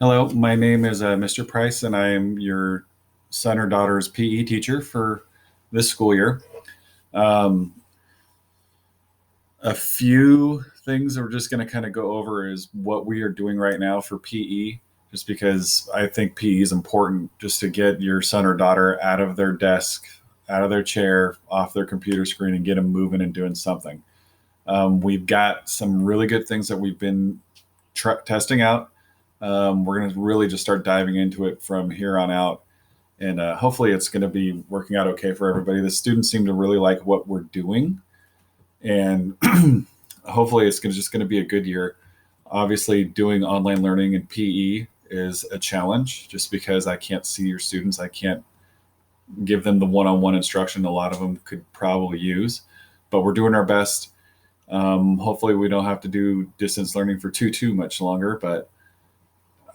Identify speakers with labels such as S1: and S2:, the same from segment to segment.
S1: Hello, my name is Mr. Price, and I am your son or daughter's PE teacher for this school year. Um, a few things that we're just going to kind of go over is what we are doing right now for PE, just because I think PE is important just to get your son or daughter out of their desk, out of their chair, off their computer screen, and get them moving and doing something. We've got some really good things that we've been testing out. We're going to really just start diving into it from here on out. And hopefully, it's going to be working out okay for everybody. The students seem to really like what we're doing. And hopefully, it's just going to be a good year. Obviously, doing online learning in PE is a challenge just because I can't see your students. I can't give them the one on one instruction a lot of them could probably use. But we're doing our best. Hopefully, we don't have to do distance learning for too much longer. But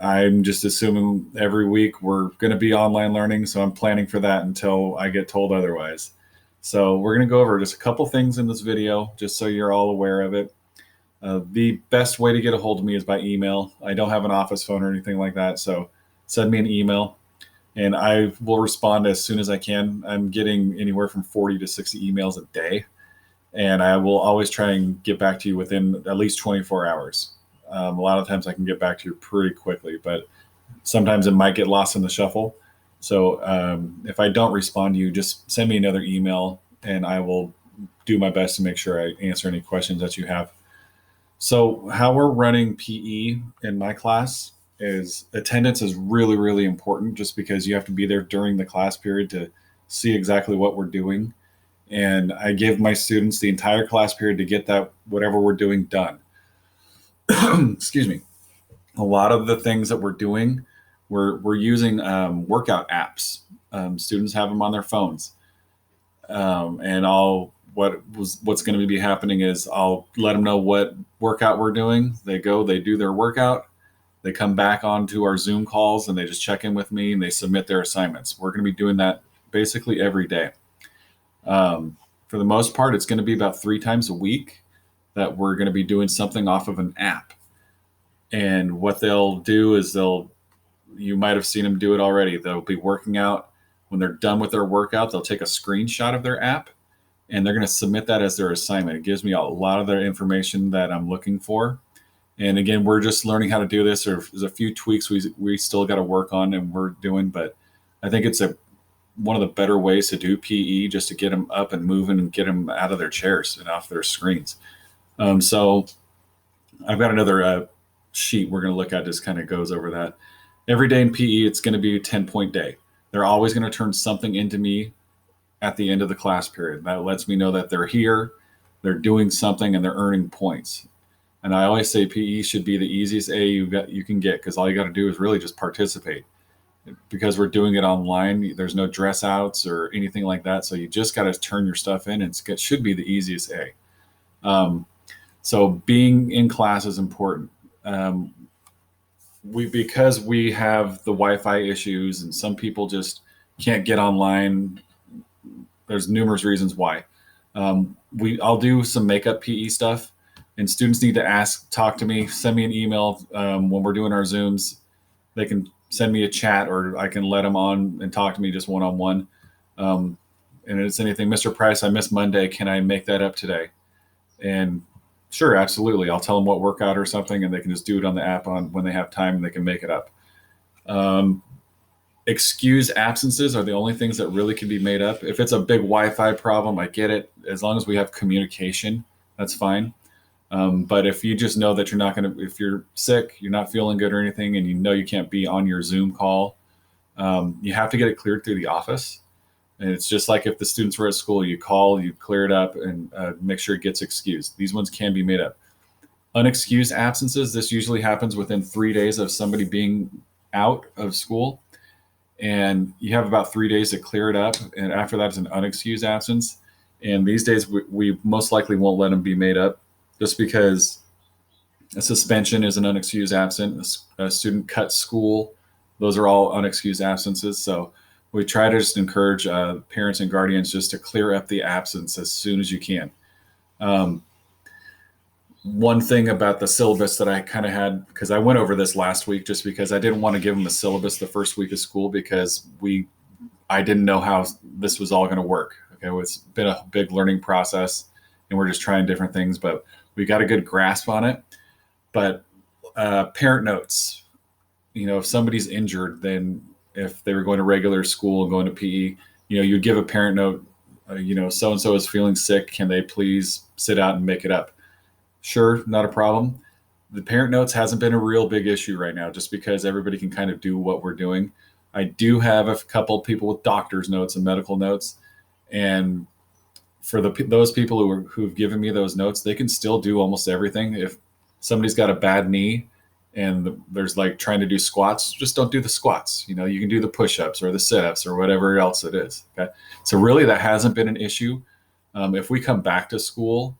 S1: I'm just assuming every week we're going to be online learning, so I'm planning for that until I get told otherwise. So we're going to go over just a couple things in this video, just so you're all aware of it. The best way to get a hold of me is by email. I don't have an office phone or anything like that, so send me an email, and I will respond as soon as I can. I'm getting anywhere from 40 to 60 emails a day, and I will always try and get back to you within at least 24 hours. A lot of times I can get back to you pretty quickly, but sometimes it might get lost in the shuffle. So if I don't respond to you, just send me another email and I will do my best to make sure I answer any questions that you have. So, how we're running PE in my class is attendance is really important just because you have to be there during the class period to see exactly what we're doing. And I give my students the entire class period to get that whatever we're doing done. Excuse me. A lot of the things that we're doing, we're using workout apps. Students have them on their phones, and what's going to be happening is I'll let them know what workout we're doing. They go, they do their workout, they come back onto our Zoom calls, and they just check in with me and they submit their assignments. We're going to be doing that basically every day. For the most part, it's going to be about 3 times a week that we're going to be doing something off of an app. And what they'll do is you might have seen them do it already. They'll be working out. When they're done with their workout, they'll take a screenshot of their app and they're going to submit that as their assignment. It gives me a lot of the information that I'm looking for. And again, we're just learning how to do this. There's a few tweaks we still got to work on and we're doing, but I think it's one of the better ways to do PE, just to get them up and moving and get them out of their chairs and off their screens. So I've got another sheet we're going to look at, just kind of goes over that. Every day in PE, it's going to be a 10-point day. They're always going to turn something into me at the end of the class period. That lets me know that they're here, they're doing something, and they're earning points. And I always say PE should be the easiest A you can get, because all you got to do is really just participate. Because we're doing it online, there's no dress outs or anything like that. So you just got to turn your stuff in, and it should be the easiest A. So being in class is important. Because we have the Wi-Fi issues and some people just can't get online. There's numerous reasons why. I'll do some makeup PE stuff, and students need to talk to me, send me an email when we're doing our Zooms. They can send me a chat, or I can let them on and talk to me just one-on-one. And it's anything, Mr. Price, I missed Monday. Can I make that up today? And sure, absolutely. I'll tell them what workout or something, and they can just do it on the app when they have time, and they can make it up. Excused absences are the only things that really can be made up. If it's a big Wi-Fi problem, I get it. As long as we have communication, that's fine. But if you just know that you're not going to, if you're sick, you're not feeling good or anything, and you know you can't be on your Zoom call, you have to get it cleared through the office. And it's just like if the students were at school, you call, you clear it up, and make sure it gets excused. These ones can be made up. Unexcused absences, this usually happens within 3 days of somebody being out of school. And you have about 3 days to clear it up. And after that, it's an unexcused absence. And these days, we most likely won't let them be made up, just because a suspension is an unexcused absence. A student cut school, those are all unexcused absences. So we try to just encourage parents and guardians just to clear up the absence as soon as you can. one thing about the syllabus that I kind of had, because I went over this last week, just because I didn't want to give them the syllabus the first week of school, because I didn't know how this was all going to work. Okay, it's been a big learning process, and we're just trying different things, but we got a good grasp on it. But parent notes, if somebody's injured, then if they were going to regular school and going to PE, you'd give a parent note, so and so is feeling sick. Can they please sit out and make it up? Sure, not a problem. The parent notes hasn't been a real big issue right now, just because everybody can kind of do what we're doing. I do have a couple people with doctor's notes and medical notes, and for those people who've given me those notes, they can still do almost everything. If somebody's got a bad knee and there's like trying to do squats, just don't do the squats. You can do the push-ups or the sit-ups or whatever else it is. Okay, so really that hasn't been an issue. If we come back to school,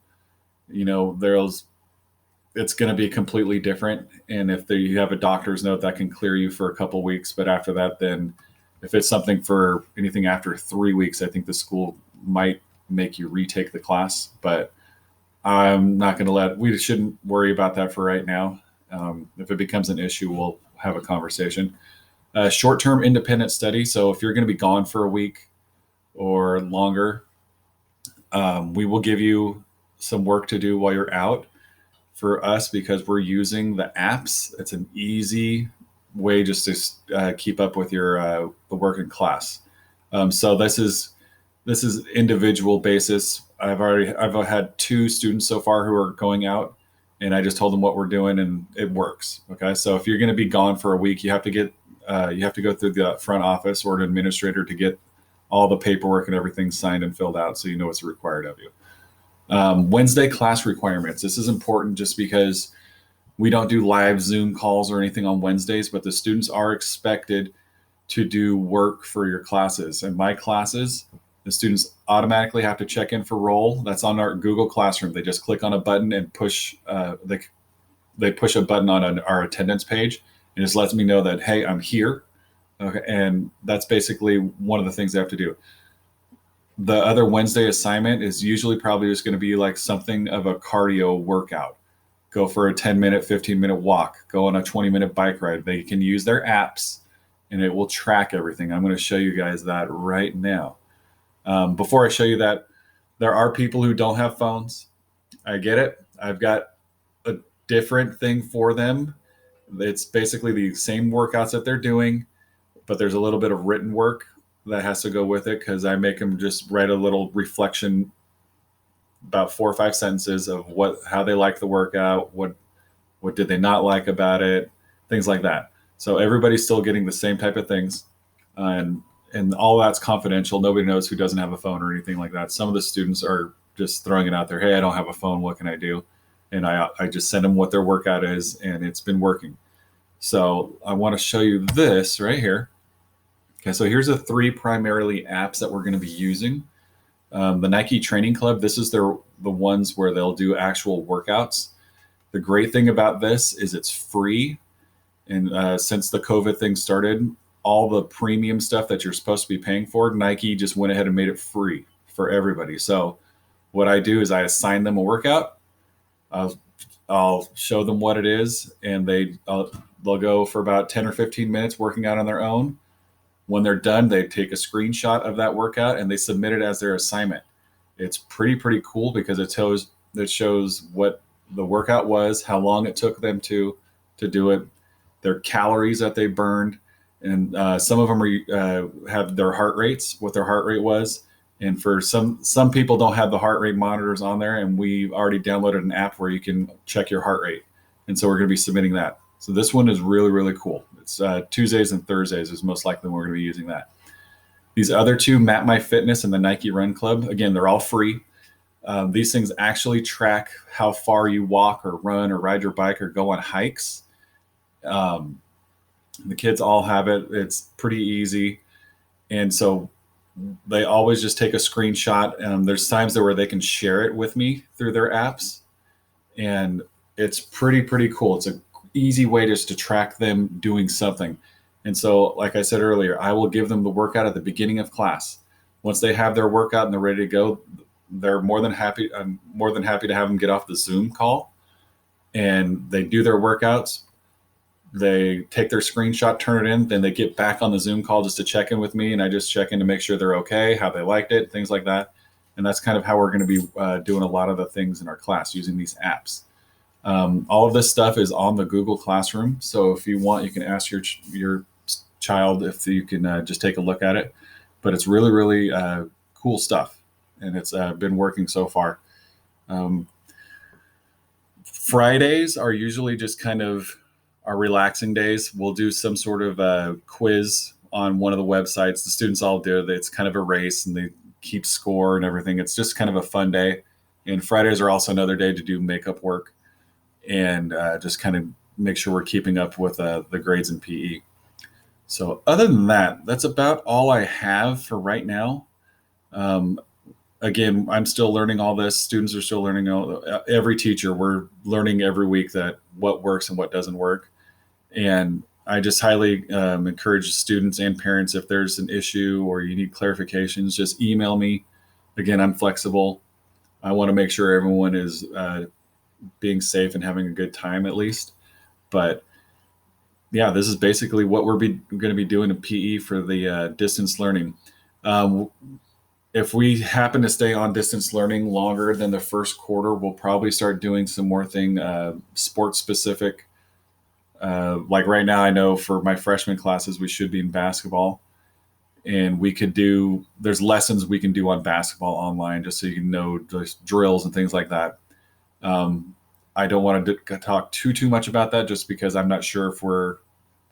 S1: it's going to be completely different. And if you have a doctor's note, that can clear you for a couple weeks. But after that, then if it's something for anything after 3 weeks, I think the school might make you retake the class. But I'm not going to we shouldn't worry about that for right now. If it becomes an issue, we'll have a conversation. Short-term independent study. So if you're going to be gone for a week or longer, we will give you some work to do while you're out. For us, because we're using the apps, it's an easy way just to keep up with your the work in class. So this is individual basis. I've had 2 students so far who are going out, and I just told them what we're doing, and it works. Okay, so if you're going to be gone for a week, you have to go through the front office or an administrator to get all the paperwork and everything signed and filled out, so you know what's required of you. Wednesday class requirements. This is important just because we don't do live Zoom calls or anything on Wednesdays, but the students are expected to do work for your classes. And my classes, the students automatically have to check in for roll. That's on our Google Classroom. They just click on a button and push. They push a button on our attendance page, and just lets me know that, hey, I'm here. Okay, and that's basically one of the things they have to do. The other Wednesday assignment is usually probably just going to be like something of a cardio workout. Go for a 10-minute, 15-minute walk. Go on a 20-minute bike ride. They can use their apps, and it will track everything. I'm going to show you guys that right now. Before I show you that, there are people who don't have phones. I get it. I've got a different thing for them. It's basically the same workouts that they're doing, but there's a little bit of written work that has to go with it, because I make them just write a little reflection, about 4 or 5 sentences of how they like the workout, what did they not like about it, things like that. So everybody's still getting the same type of things, and all that's confidential. Nobody knows who doesn't have a phone or anything like that. Some of the students are just throwing it out there. Hey, I don't have a phone. What can I do? And I just send them what their workout is, and it's been working. So I want to show you this right here. Okay, so here's the 3 primarily apps that we're going to be using. The Nike Training Club, this is the ones where they'll do actual workouts. The great thing about this is it's free. And since the COVID thing started, all the premium stuff that you're supposed to be paying for, Nike just went ahead and made it free for everybody. So what I do is I assign them a workout. I'll show them what it is, and they'll go for about 10 or 15 minutes working out on their own. When they're done, they take a screenshot of that workout and they submit it as their assignment. It's pretty cool, because it shows what the workout was, how long it took them to do it, their calories that they burned, and some of them have their heart rates, what their heart rate was. And for some people don't have the heart rate monitors on there, and we've already downloaded an app where you can check your heart rate. And so we're going to be submitting that. So this one is really cool. It's Tuesdays and Thursdays is most likely when we're going to be using that. These other 2, Map My Fitness and the Nike Run Club, again, they're all free. These things actually track how far you walk or run or ride your bike or go on hikes. The kids all have it. It's pretty easy. And so they always just take a screenshot. There's times where they can share it with me through their apps. And it's pretty cool. It's a easy way just to track them doing something. And so, like I said earlier, I will give them the workout at the beginning of class. Once they have their workout and they're ready to go, I'm more than happy to have them get off the Zoom call. and they do their workouts. They take their screenshot, turn it in, then they get back on the Zoom call just to check in with me, and I just check in to make sure they're okay, how they liked it, things like that. And that's kind of how we're going to be doing a lot of the things in our class using these apps. All of this stuff is on the Google Classroom, so if you want, you can ask your child if you can just take a look at it. But it's really, really cool stuff, and it's been working so far. Fridays are usually just kind of our relaxing days. We'll do some sort of quiz on one of the websites. The students all do it. It's kind of a race, and they keep score and everything. It's just kind of a fun day. And Fridays are also another day to do makeup work and just kind of make sure we're keeping up with the grades in PE. So other than that, that's about all I have for right now. Again, I'm still learning all this. Students are still learning every teacher. We're learning every week that what works and what doesn't work. And I just highly encourage students and parents, if there's an issue or you need clarifications, just email me. Again, I'm flexible. I want to make sure everyone is being safe and having a good time at least. But yeah, this is basically what we're going to be doing in PE for the distance learning. If we happen to stay on distance learning longer than the first quarter, we'll probably start doing some more sports specific. Like right now, I know for my freshman classes, we should be in basketball, and there's lessons we can do on basketball online, just so you know the drills and things like that. I don't want to talk too much about that, just because I'm not sure if we're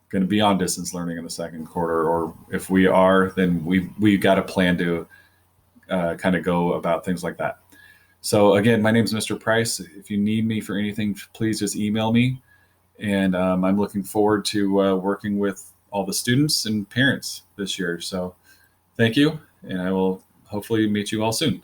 S1: going to be on distance learning in the second quarter, or if we are, then we've got a plan to kind of go about things like that. So again, my name is Mr. Price. If you need me for anything, please just email me. And I'm looking forward to working with all the students and parents this year. So thank you, and I will hopefully meet you all soon.